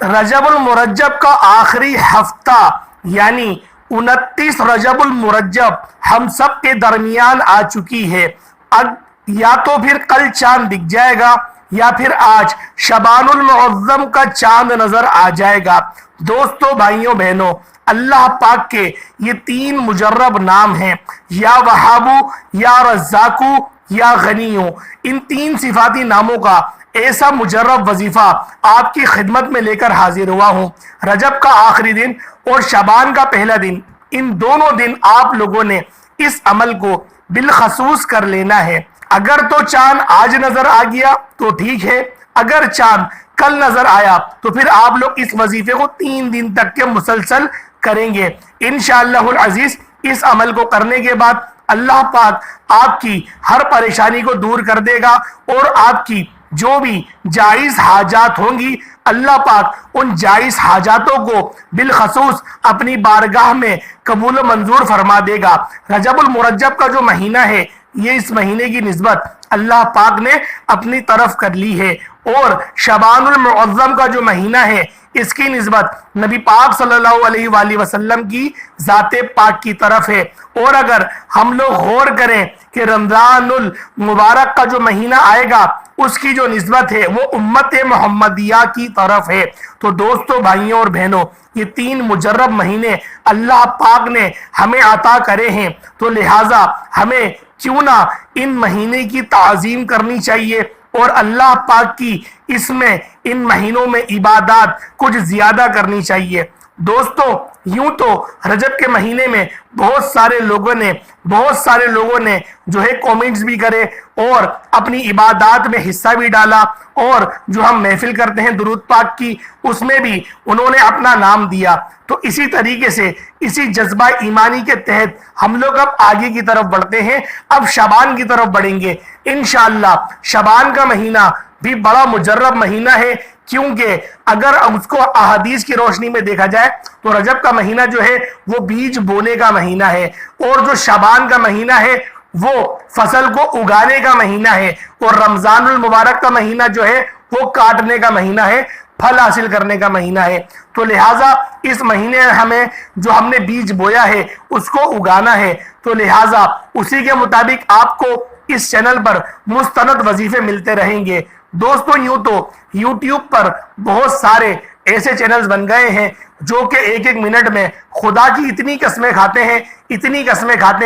रजब उल मुरज्जब का आखिरी हफ्ता यानी 29 रजब उल मुरज्जब हम सब के दरमियान आ चुकी है। अब या तो फिर कल चांद दिख जाएगा या फिर आज शबानुल मुअज्जम का चांद नजर आ जाएगा। दोस्तों, भाइयों बहनों, अल्लाह पाक के ये तीन मुजर्रब नाम हैं, या वहाबू, या रज़्ज़ाकू, या गनीयू। इन तीन सिफाती नामों का ऐसा मुजर्रब वजीफा आपकी खिदमत में लेकर हाजिर हुआ हूँ। रजब का आखिरी दिन और शबान का पहला दिन, इन दोनों दिन आप लोगों ने इस अमल को बिलखसूस कर लेना है। अगर तो चांद आज नजर आ गया तो ठीक है, अगर चांद कल नजर आया तो फिर आप लोग इस वजीफे को 3 दिन तक के मुसलसल करेंगे इंशाअल्लाहुल अजीज। इस अमल को करने के बाद अल्लाह पाक आपकी हर परेशानी को दूर कर देगा और आपकी जो भी जायज हाजात होंगी, अल्लाह पाक उन जायज हाजातों को बिलखसूस अपनी बारगाह में कबूल मंजूर फरमा देगा। रजबुल मुरज्जब का जो महीना है, ये इस महीने की निस्बत अल्लाह पाक ने अपनी तरफ कर ली है और शबानुल मुअज्जम का जो महीना है, इसकी निस्बत नबी पाक सल्लल्लाहु अलैहि वसल्लम की ज़ाते पाक की तरफ है। और अगर हम लोग गौर करें कि रमजानुल मुबारक का जो महीना आएगा, उसकी जो निस्बत है वो उम्मत मोहम्मदिया की तरफ है। तो दोस्तों, भाइयों और बहनों, ये 3 मुजर्रब महीने अल्लाह पाक ने हमें अता करे हैं, तो लिहाजा हमें क्यों ना इन महीने की ताज़ीम करनी चाहिए और अल्लाह पाक की इसमें इन महीनों में इबादत कुछ ज्यादा करनी चाहिए। दोस्तों, यूं तो रजब के महीने में बहुत सारे लोगों ने जो है कमेंट्स भी करे और अपनी इबादत में हिस्सा भी डाला, और जो हम महफिल करते हैं दुरूद पाक की, उसमें भी उन्होंने अपना नाम दिया। तो इसी तरीके से इसी जज्बा ईमानी के तहत हम लोग अब आगे की तरफ बढ़ते हैं। अब शबान की तरफ बढ़ेंगे इंशाअल्लाह। शबान का महीना भी बड़ा मुजर्रब महीना है, क्योंकि अगर उसको अहादीस की रोशनी में देखा जाए तो रजब का महीना जो है वो बीज बोने का महीना है, और जो शबान का महीना है वो फसल को उगाने का महीना है, और रमजानुल मुबारक का महीना जो है वो काटने का महीना है, फल हासिल करने का महीना है। तो लिहाजा इस महीने हमें जो हमने बीज बोया है उसको उगाना है। तो लिहाजा उसी के मुताबिक आपको इस चैनल पर मुस्तनद वजीफे मिलते रहेंगे। दोस्तों, यूं तो यूट्यूब पर बहुत सारे ऐसे चैनल्स बन गए हैं जो कि एक मिनट में खुदा की इतनी कसमें खाते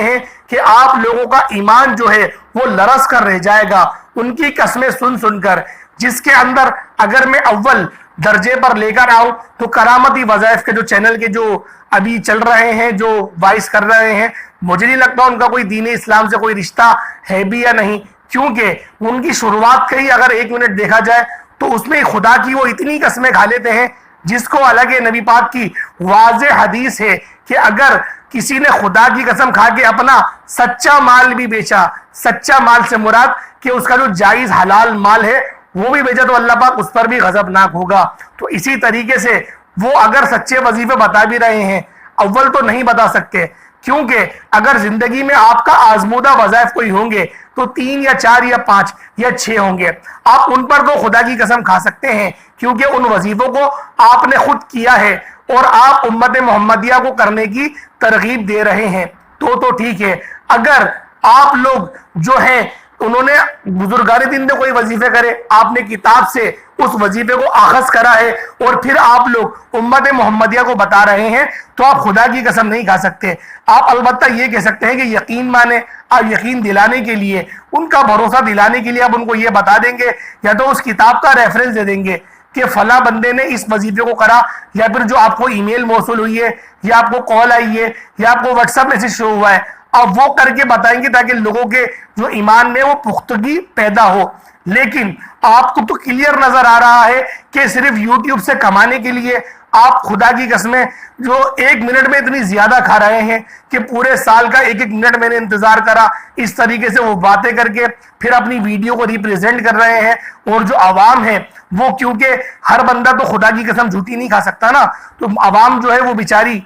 हैं कि आप लोगों का ईमान जो है वो लरस कर रह जाएगा उनकी कसमें सुन सुनकर। जिसके अंदर अगर मैं अव्वल दर्जे पर लेकर आऊं तो करामती वज़ाइफ के जो चैनल के जो अभी चल रहे हैं, जो वाइस कर रहे हैं, मुझे नहीं लगता उनका कोई दीन इस्लाम से कोई रिश्ता है भी या नहीं, क्योंकि उनकी शुरुआत का ही अगर 1 मिनट देखा जाए तो उसमें खुदा की वो इतनी कसमें खा लेते हैं, जिसको अलग नबी पाक की वाज़े हदीस है कि अगर किसी ने खुदा की कसम खा के अपना सच्चा माल भी बेचा, सच्चा माल से मुराद कि उसका जो जायज हलाल माल है वो भी बेचा, तो अल्लाह पाक उस पर भी गजबनाक होगा। तो इसी तरीके से वो अगर सच्चे वजीफे बता भी रहे हैं, अव्वल तो नहीं बता सकते, क्योंकि अगर जिंदगी में आपका आजमूदा वज़ाइफ कोई होंगे तो 3 या 4 या 5 या 6 होंगे। आप उन पर तो खुदा की कसम खा सकते हैं, क्योंकि उन वजीफों को आपने खुद किया है और आप उम्मत मोहम्मदिया को करने की तरगीब दे रहे हैं। तो ठीक है। अगर आप लोग जो है उन्होंने बुजुर्गाने दिन में कोई वजीफे करे, आपने किताब से उस वजीफे को आखज करा है और फिर आप लोग उम्मत मोहम्मदिया को बता रहे हैं, तो आप खुदा की कसम नहीं खा सकते। आप अलबत्ता ये कह सकते हैं कि यकीन माने, आप यकीन दिलाने के लिए, उनका भरोसा दिलाने के लिए आप उनको ये बता देंगे, या तो उस किताब का रेफरेंस दे देंगे कि फला बंदे ने इस वजीफे को करा, या फिर जो आपको ईमेल मौसूल हुई है, या आपको कॉल आई है, या आपको व्हाट्सएप मैसेज शो हुआ है, आप वो करके बताएंगे ताकि लोगों के जो ईमान में वो पुख्तगी पैदा हो। लेकिन आपको तो क्लियर नजर आ रहा है कि सिर्फ यूट्यूब से कमाने के लिए आप खुदा की कसमें जो 1 मिनट में इतनी ज्यादा खा रहे हैं कि पूरे साल का 1 मिनट मैंने इंतजार करा, इस तरीके से वो बातें करके फिर अपनी वीडियो को रिप्रेजेंट कर रहे हैं। और जो आवाम है वो, क्योंकि हर बंदा तो खुदा की कसम झूठी नहीं खा सकता ना, तो आवाम जो है वो बेचारी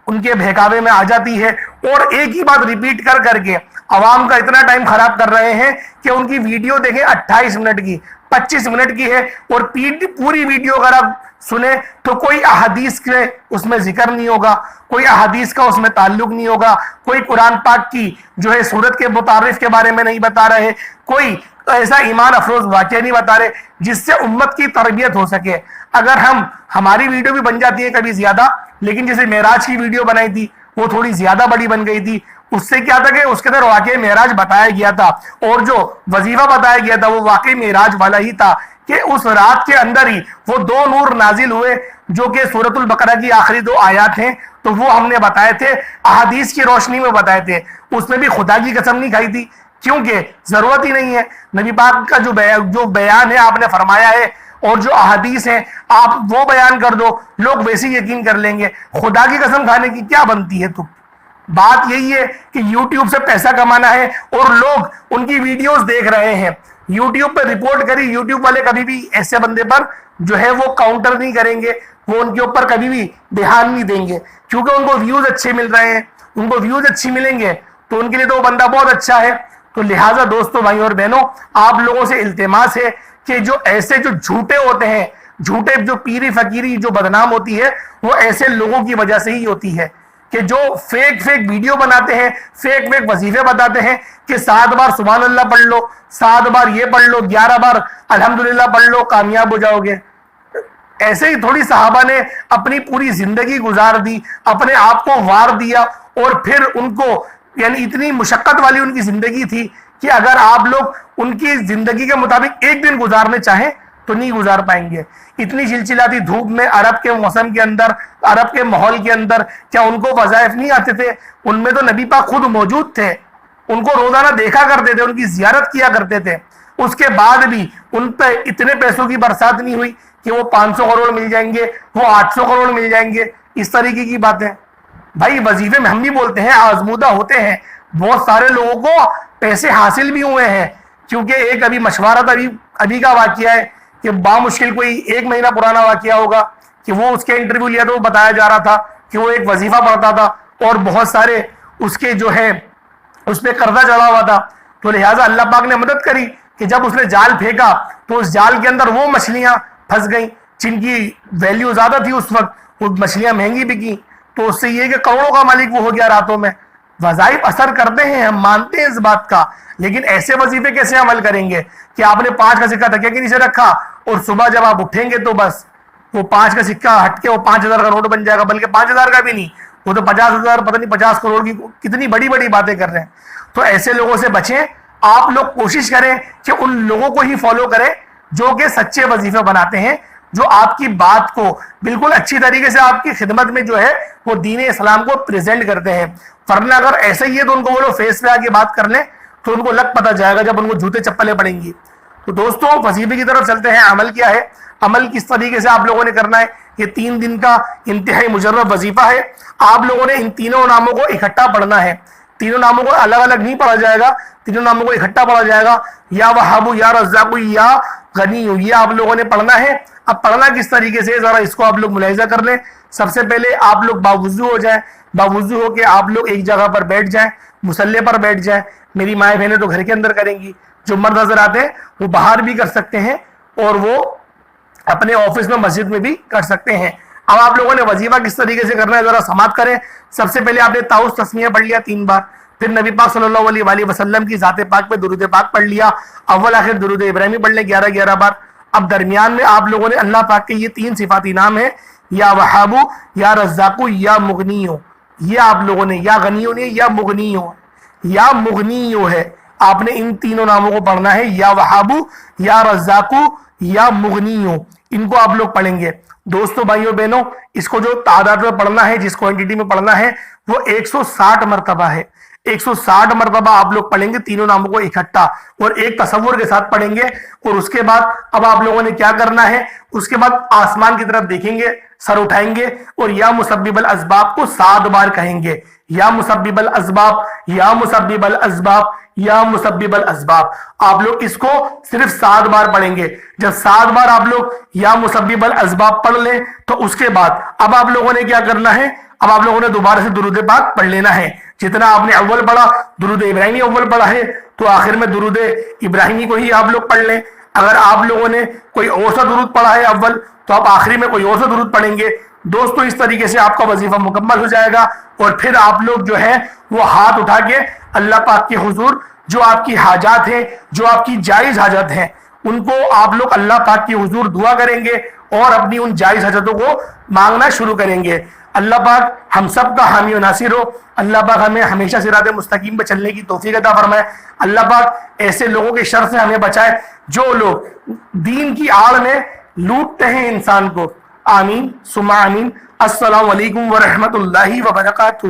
उनके बहकावे में आ जाती है और एक ही बात रिपीट कर करके आवाम का इतना टाइम खराब कर रहे हैं कि उनकी वीडियो देखें 28 मिनट की, 25 मिनट की है और पूरी वीडियो अगर आप सुने तो कोई अहादीस के उसमें जिक्र नहीं होगा, कोई अहादीस का उसमें ताल्लुक नहीं होगा, कोई कुरान पाक की जो है सूरत के मुतारिफ के बारे में नहीं बता रहे, कोई ऐसा ईमान अफरोज वाक़या नहीं बता रहे जिससे उम्मत की तरबियत हो सके। अगर हमारी वीडियो भी बन जाती है कभी ज्यादा, लेकिन जैसे मेराज की वीडियो बनाई थी वो थोड़ी ज्यादा बड़ी बन गई थी, उससे क्या था कि उसके अंदर वाकई मेराज बताया गया था और जो वजीफा बताया गया था वो वाकई मेराज वाला ही था कि उस रात के अंदर ही वो 2 नूर नाजिल हुए जो कि सूरतुल बकरा की आखिरी 2 आयत हैं, तो वो हमने बताए थे, अहादीस की रोशनी में बताए थे। उसमें भी खुदा की कसम नहीं खाई थी क्योंकि जरूरत ही नहीं है। नबी पाक का जो बयान है आपने फरमाया है और जो अहादीस है आप वो बयान कर दो, लोग वैसे ही यकीन कर लेंगे। खुदा की कसम खाने की क्या बनती है? तो बात यही है कि YouTube से पैसा कमाना है और लोग उनकी वीडियोस देख रहे हैं, YouTube पर रिपोर्ट करी, YouTube वाले कभी भी ऐसे बंदे पर जो है वो काउंटर नहीं करेंगे, वो उनके ऊपर कभी भी ध्यान नहीं देंगे क्योंकि उनको व्यूज अच्छे मिल रहे हैं। उनको व्यूज अच्छी मिलेंगे तो उनके लिए तो वो बंदा बहुत अच्छा है। तो लिहाजा दोस्तों, भाई और बहनों, आप लोगों से इल्तिमास है कि जो ऐसे जो झूठे होते हैं, झूठे जो पीरी फकीरी जो बदनाम होती है वो ऐसे लोगों की वजह से ही होती है कि जो फेक वीडियो बनाते हैं, फेक वजीफे बताते हैं कि 7 बार सुभान अल्लाह पढ़ लो, 7 बार ये पढ़ लो, 11 बार अल्हम्दुलिल्लाह पढ़ लो, कामयाब हो जाओगे। ऐसे ही थोड़ी सहाबा ने अपनी पूरी जिंदगी गुजार दी, अपने आप को वार दिया और फिर उनको यानी इतनी मुशक्कत वाली उनकी जिंदगी थी कि अगर आप लोग उनकी जिंदगी के मुताबिक एक दिन गुजारने चाहें तो नहीं गुजार पाएंगे। इतनी चिलचिलाती धूप में, अरब के मौसम के अंदर, अरब के माहौल के अंदर, क्या उनको वज़ाइफ नहीं आते थे? उनमें तो नबी पाक खुद मौजूद थे, उनको रोजाना देखा करते थे, उनकी जियारत किया करते थे। उसके बाद भी उन पर इतने पैसों की बरसात नहीं हुई कि वो 500 करोड़ मिल जाएंगे, वो 800 करोड़ मिल जाएंगे, इस तरीके की बातें। भाई वजीफे में हम भी बोलते हैं, आजमूदा होते हैं, बहुत सारे लोगों को पैसे हासिल भी हुए हैं क्योंकि एक अभी मशवरा अभी का वाकया है कि बामुश्किल कोई 1 महीना पुराना वाकया होगा कि वो उसके इंटरव्यू लिया तो वो बताया जा रहा था कि वो एक वजीफा पढ़ता था और बहुत सारे उसके जो है उस पर कर्जा चढ़ा हुआ था। तो लिहाजा अल्लाह पाक ने मदद करी कि जब उसने जाल फेंका तो उस जाल के अंदर वो मछलियां फंस गई जिनकी वैल्यू ज्यादा थी उस वक्त, वो मछलियां महंगी बिकी। तो उससे ये कि करोड़ों का मालिक वो हो गया रातों में। वज़ाइफ असर करते हैं, हम मानते हैं इस बात का, लेकिन ऐसे वजीफे कैसे अमल करेंगे कि आपने 5 का सिक्का तकिया के नीचे रखा और सुबह जब आप उठेंगे तो बस वो 5 का सिक्का हटके वो 5000 का नोट बन जाएगा, बल्कि 5000 का भी नहीं, वो तो 50,000, पता नहीं 50 करोड़ की कितनी बड़ी बड़ी बातें कर रहे हैं। तो ऐसे लोगों से बचें। आप लोग कोशिश करें कि उन लोगों को ही फॉलो करें जो कि सच्चे वजीफे बनाते हैं, जो आपकी बात को बिल्कुल अच्छी तरीके से आपकी खिदमत में जो है वो दीन इस्लाम को प्रेजेंट करते हैं। वरना अगर ऐसा ही है तो उनको बोलो फेस पे आके बात कर लें तो उनको लग पता जाएगा जब उनको जूते चप्पलें पड़ेंगी। तो दोस्तों वजीफे की तरफ चलते हैं। अमल क्या है, अमल किस तरीके से आप लोगों ने करना है। ये 3 दिन का इंतहाई मुजर्रब वजीफा है। आप लोगों ने इन तीनों नामों को इकट्ठा पढ़ना है। तीनों नामों को अलग अलग नहीं पढ़ा जाएगा, तीनों नामों को इकट्ठा पढ़ा जाएगा। या वहाबू, या रज़्ज़ाक़ु, या गनीयु, ये आप लोगों ने पढ़ना है। अब पढ़ना किस तरीके से, जरा इसको आप लोग मुलाहिजा कर लें। सबसे पहले आप लोग बावुज़ू हो जाए, बावुज़ू होके आप लोग एक जगह पर बैठ जाएं, मुसल्ले पर बैठ जाएं। मेरी माएँ बहनें तो घर के अंदर करेंगी, जो मर्द नजर आते हैं वो बाहर भी कर सकते हैं और वो अपने ऑफिस में, मस्जिद में भी कर सकते हैं। अब आप लोगों ने वजीफा किस तरीके से करना है जरा समाप्त करें। सबसे पहले आपने ताउस तस्मीया पढ़ लिया 3 बार, फिर नबी पाक सल्लल्लाहु अलैहि वसल्लम की ज़ाते पाक पे दुरूद पाक पढ़ लिया, अव्वल आखिर दुरूद इब्राहिमी पढ़ ले 11-11 बार। अब दरमियान में आप लोगों ने अल्लाह पाक के ये 3 सिफाती नाम है, या वहाबू, या रज़्ज़ाक़ु, या मुगनियो। ये आप लोगों ने, या गनियो नहीं, या मुगनियो, या मुगनियो है। आपने इन तीनों नामों को पढ़ना है, या वहाबू, या रज़्ज़ाक़ु, या मुगनियो। इनको आप लोग पढ़ेंगे। दोस्तों, भाइयों बहनों, इसको जो तादाद में पढ़ना है, जिस क्वांटिटी में पढ़ना है, वो 160 मरतबा है। 160 मरतबा आप लोग पढ़ेंगे तीनों नामों को इकट्ठा और एक तसव्वुर के साथ पढ़ेंगे। और उसके बाद अब आप लोगों ने क्या करना है, उसके बाद आसमान की तरफ देखेंगे, सर उठाएंगे और या मुसब्बिबल असबाब को 7 बार कहेंगे। या मुसब्बिबल असबाब, या मुसब्बिबल असबाब, या मुसब्बिबल असबाब। आप लोग इसको सिर्फ 7 बार पढ़ेंगे। जब 7 बार आप लोग या मुसब्बिबल असबाब पढ़ लें तो उसके बाद अब आप लोगों ने क्या करना है, अब आप लोगों ने दोबारा से दुरूद पाक पढ़ लेना है। जितना आपने अव्वल पढ़ा, दुरूद इब्राहिमी अव्वल पढ़ा है, तो आखिर में दुरूद इब्राहिमी को ही आप लोग पढ़ लें। اگر آپ لوگوں نے کوئی اور سا درود پڑھا ہے اول تو آپ آخری میں کوئی اور سا درود پڑھیں گے دوستو. اس طریقے سے آپ کا وظیفہ مکمل ہو جائے گا اور پھر آپ لوگ جو ہے وہ ہاتھ اٹھا کے اللہ پاک کے حضور جو آپ کی حاجات ہیں, جو آپ کی جائز حاجات ہیں, ان کو آپ لوگ اللہ پاک کے حضور دعا کریں گے اور اپنی ان جائز حاجتوں کو مانگنا شروع کریں گے. اللہ پاک ہم سب کا حامی و ناصر ہو. اللہ پاک ہمیں ہمیشہ صراط مستقیم پہ چلنے کی توفیق عطا فرمائے. اللہ پاک ایسے لوگوں کے شر سے ہمیں بچائے جو لوگ دین کی آڑ میں لوٹتے ہیں انسان کو. آمین ثم آمین. السلام علیکم ورحمۃ اللہ وبرکاتہ.